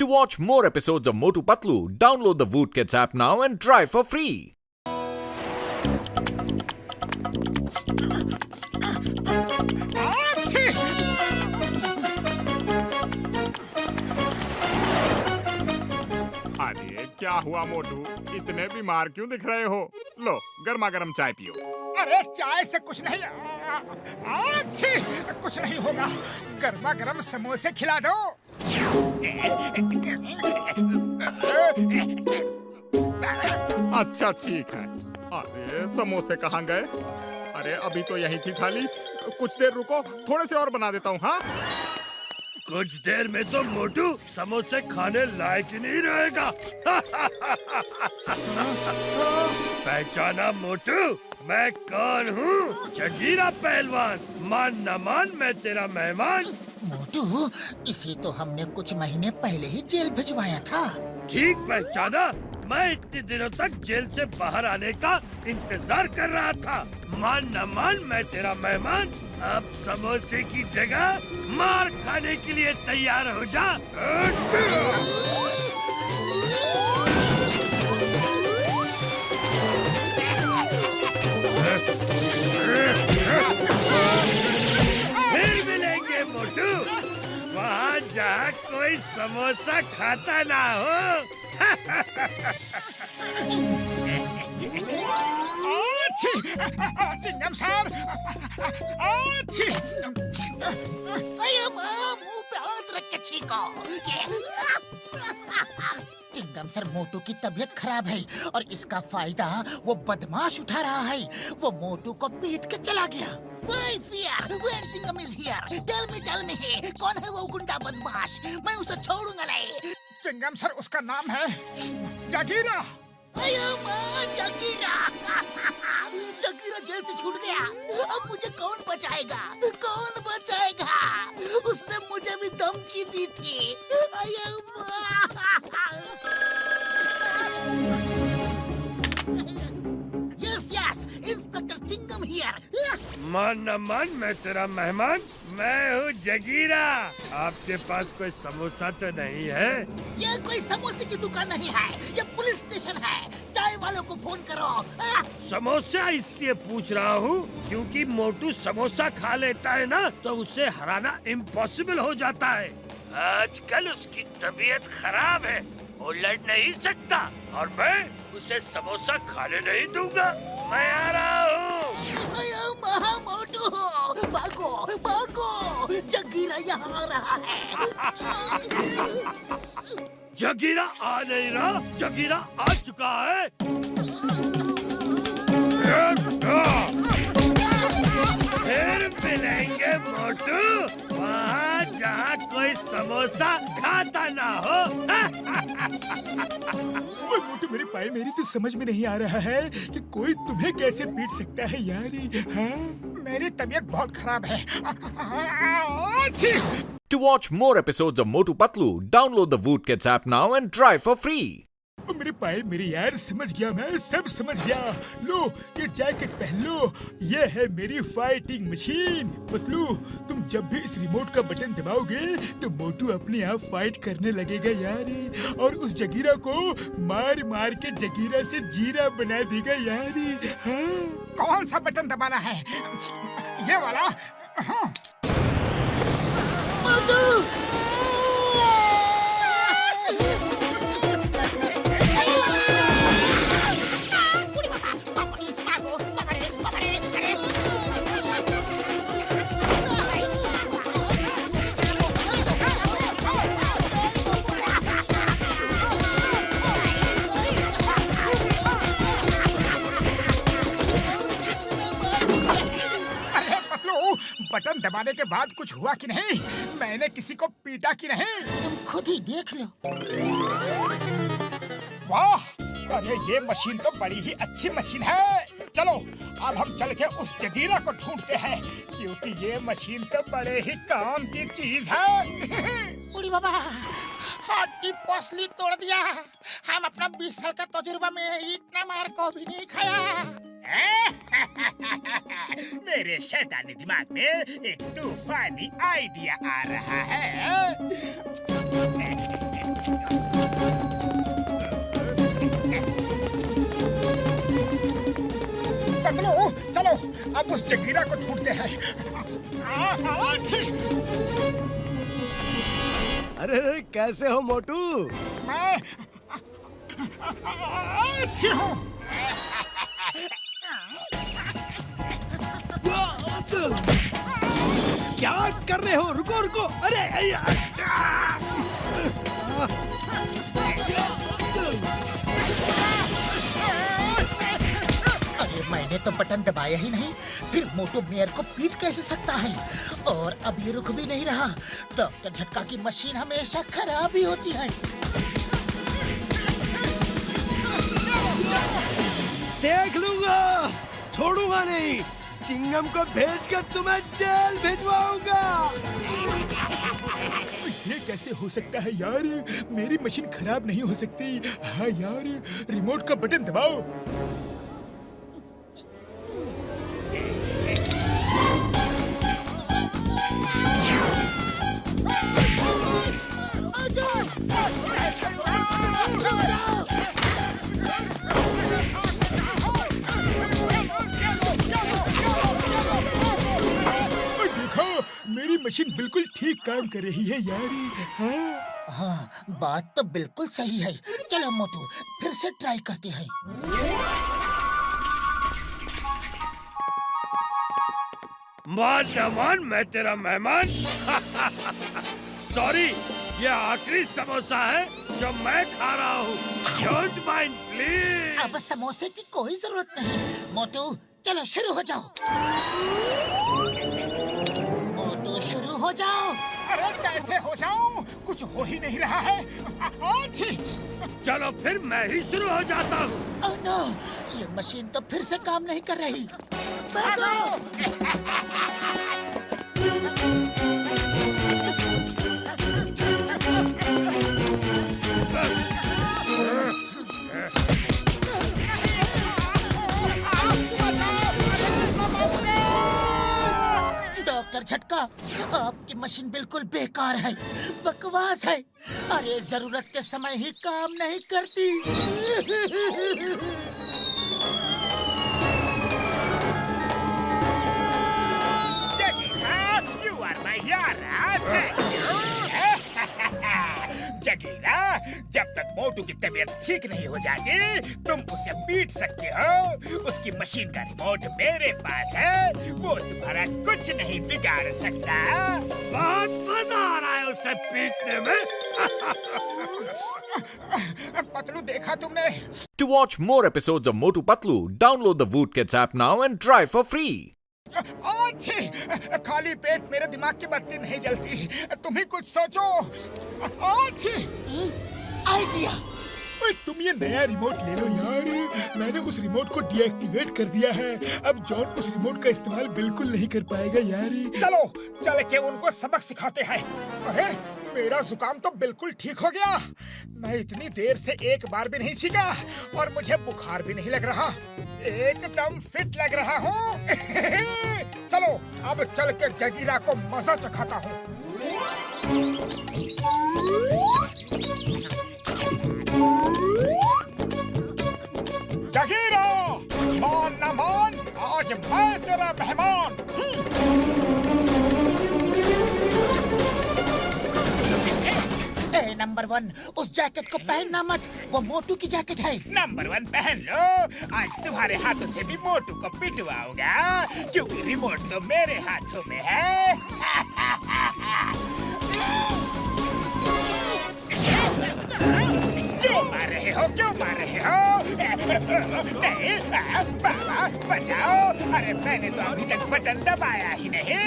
To watch more episodes of Motu Patlu, download the Voot Kids app now and try for free. अरे क्या हुआ मोटू, इतने बीमार क्यों दिख रहे हो? लो गर्मा गर्म चाय पियो। अरे चाय से कुछ नहीं, कुछ नहीं होगा। गर्मा गर्म समोसे खिला दो। अच्छा ठीक है। अरे समोसे कहाँ गए? अरे अभी तो यही थी थाली। कुछ देर रुको, थोड़े से और बना देता हूँ। हाँ कुछ देर में तो मोटू समोसे खाने लायक ही नहीं रहेगा। पहचाना मोटू, मैं कौन हूँ? जगीरा पहलवान। मान न मान, मैं तेरा मेहमान। मोटू, इसे तो हमने कुछ महीने पहले ही जेल भिजवाया था। ठीक पहचाना, मैं इतने दिनों तक जेल से बाहर आने का इंतजार कर रहा था। मान न मान, मैं तेरा मेहमान। अब समोसे की जगह मार खाने के लिए तैयार हो जा। फिर मिलेंगे मोटू, वहाँ जहाँ कोई समोसा खाता ना हो। चिंगम सर, मुंह पे हाथ रख के छींको। चिंगम सर, मोटू की तबीयत खराब है और इसका फायदा वो बदमाश उठा रहा है। वो मोटू को पीट के चला गया। Chingam is here. Tell me, कौन है वो गुंडा बदमाश? मैं उसे छोड़ूंगा नहीं। चिंगम सर, उसका नाम है जगीरा। जगीरा जगीरा जेल से छूट गया। अब मुझे कौन बचाएगा? कौन बचाएगा? उसने मुझे भी धमकी दी थी। Yes, inspector Chingam here. मान न मान, मैं तेरा मेहमान। मैं हूँ जगीरा। आपके पास कोई समोसा तो नहीं है? ये कोई समोसे की दुकान नहीं है, ये पुलिस स्टेशन है। चाय वालों को फोन करो। समोसा इसलिए पूछ रहा हूँ क्योंकि मोटू समोसा खा लेता है ना, तो उसे हराना इम्पॉसिबल हो जाता है। आजकल उसकी तबीयत खराब है, वो लड़ नहीं सकता और मैं उसे समोसा खाने नहीं दूंगा। मैं आ रहा हूँ। मोटू, भागो, जगीरा यहाँ आ रहा है। जगीरा आ नहीं रहा, जगीरा आ चुका है। फिर मिलेंगे मोटू, वहाँ जहाँ कोई समोसा खाता ना हो। मोटू मेरे भाई, मेरी तो समझ में नहीं आ रहा है कि कोई तुम्हें कैसे पीट सकता है यार। हाँ? मेरी तबीयत बहुत खराब है। To watch more episodes of Motu Patlu, download the Voot Kids app now and try for free. मेरे भाई, मेरे यार, समझ गया, मैं सब समझ गया। लो ये जैकेट पहन लो, ये है मेरी फाइटिंग मशीन। पतलू, तुम जब भी इस रिमोट का बटन दबाओगे तो मोटू अपने आप फाइट करने लगेगा यार, और उस जगीरा को मार मार के जगीरा से जीरा बना देगा यार। हाँ? कौन सा बटन दबाना है? ये वाला? हाँ। बटन दबाने के बाद कुछ हुआ कि नहीं? मैंने किसी को पीटा कि नहीं? तुम खुद ही देख लो। वाह, अरे ये मशीन तो बड़ी ही अच्छी मशीन है। चलो अब हम चल के उस जगीरा को ढूंढते हैं, क्योंकि ये मशीन तो बड़े ही काम की चीज है। बूढ़ी बाबा, हड्डी पसली तोड़ दिया। हम अपना 20 साल का तजुर्बा में इतना मार को भी नहीं खाया। मेरे शैतानी दिमाग में एक तूफानी आइडिया आ रहा है। अब उस जगीरा को ढूंढते हैं। छी! अरे कैसे हो मोटू? मैं अच्छी हूँ। क्या कर रहे हो? रुको रुको। अरे अरे मैंने तो बटन दबाया ही नहीं, फिर मोटू मेयर को पीट कैसे सकता है? और अब ये रुक भी नहीं रहा। डॉक्टर झटका की मशीन हमेशा खराब ही होती है। देख लूंगा, छोड़ूंगा नहीं। चिंगम को भेजकर तुम्हें जेल भिजवाऊंगा। ये कैसे हो सकता है यार? मेरी मशीन खराब नहीं हो सकती। हाँ यार, रिमोट का बटन दबाओ। मेरी मशीन बिल्कुल ठीक काम कर रही है यार। हाँ हाँ, बात तो बिल्कुल सही है। चलो मोटू, फिर से ट्राई करते हैं। मान न मान, मैं तेरा मेहमान। सॉरी, ये आखिरी समोसा है जो मैं खा रहा हूँ। Don't mind please. अब समोसे की कोई जरूरत नहीं। मोटू चलो शुरू हो जाओ। मोटू शुरू हो जाओ। अरे कैसे हो जाऊं? कुछ हो ही नहीं रहा है। छी! चलो फिर मैं ही शुरू हो जाता हूँ। ओह नो, ये मशीन तो फिर से काम नहीं कर रही। भागो! डॉक्टर झटका, आपकी मशीन बिल्कुल बेकार है, बकवास है। अरे जरूरत के समय ही काम नहीं करती। You are my hero. Jagira, जब तक मोटू की तबीयत ठीक नहीं हो जाती, तुम उसे पीट सकते हो। उसकी मशीन का रिमोट मेरे पास है, वो तुम्हारा कुछ नहीं बिगाड़ सकता। बहुत मजा आ रहा है उसे पीटने में। पतलू, देखा तुमने? To watch more episodes of Motu Patlu, download the Voot Kids app now and try for free. अच्छी! खाली पेट मेरे दिमाग की बत्ती नहीं जलती। तुम ही कुछ सोचो। अच्छी! आइडिया। तुम ये नया रिमोट ले लो यार। मैंने उस रिमोट को डीएक्टिवेट कर दिया है। अब जॉन उस रिमोट का इस्तेमाल बिल्कुल नहीं कर पाएगा यार। चलो चल के उनको सबक सिखाते हैं। अरे मेरा जुकाम तो बिल्कुल ठीक हो गया। मैं इतनी देर से एक बार भी नहीं छींका और मुझे बुखार भी नहीं लग रहा। एकदम फिट लग रहा हूँ। चलो अब चल के जगीरा को मजा चखाता हूँ। जगीरा, मान न मान, आज मैं तेरा मेहमान। नंबर 1, उस जैकेट को पहनना मत, वो मोटू की जैकेट है। नंबर 1 पहन लो। आज तुम्हारे हाथों से भी मोटू को पिटवाऊंगा, क्योंकि रिमोट तो मेरे हाथों में है। क्यों मार रहे हो? क्यों मार रहे हो? नहीं, बाबा बचाओ। अरे मैंने तो अभी तक बटन दबाया ही नहीं।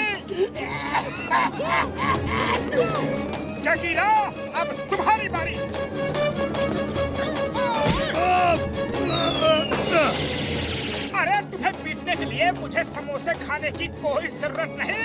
जगीरा, अब तुम्हारी बारी। अरे तुम्हें पीटने के लिए मुझे समोसे खाने की कोई जरूरत नहीं।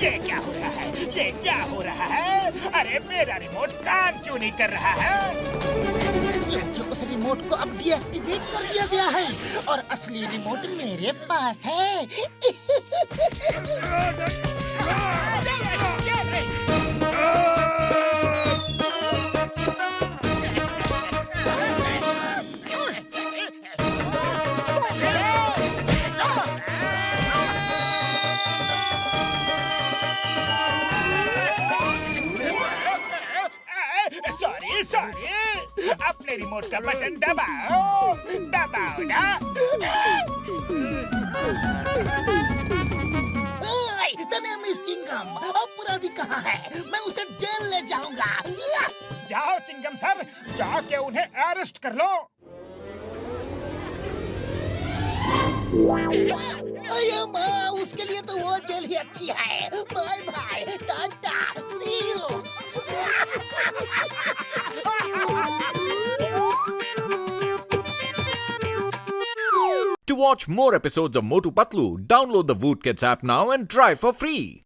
ये क्या हो रहा है? ये क्या हो रहा है? अरे मेरा रिमोट काम क्यों नहीं कर रहा है? क्योंकि उस रिमोट को अब डीएक्टिवेट कर दिया गया है और असली रिमोट मेरे पास है। सॉरी अपने रिमोट का बटन दबाओ ना। चिंगम अपराधी कहाँ है? मैं उसे जेल ले जाऊंगा। जाओ चिंगम सर, जाके उन्हें अरेस्ट कर लो। अरे माँ, उसके लिए तो वो जेल ही अच्छी है। Bye bye, tata, see you. To watch more episodes of Motu Patlu, download the Voot Kids app now and try for free.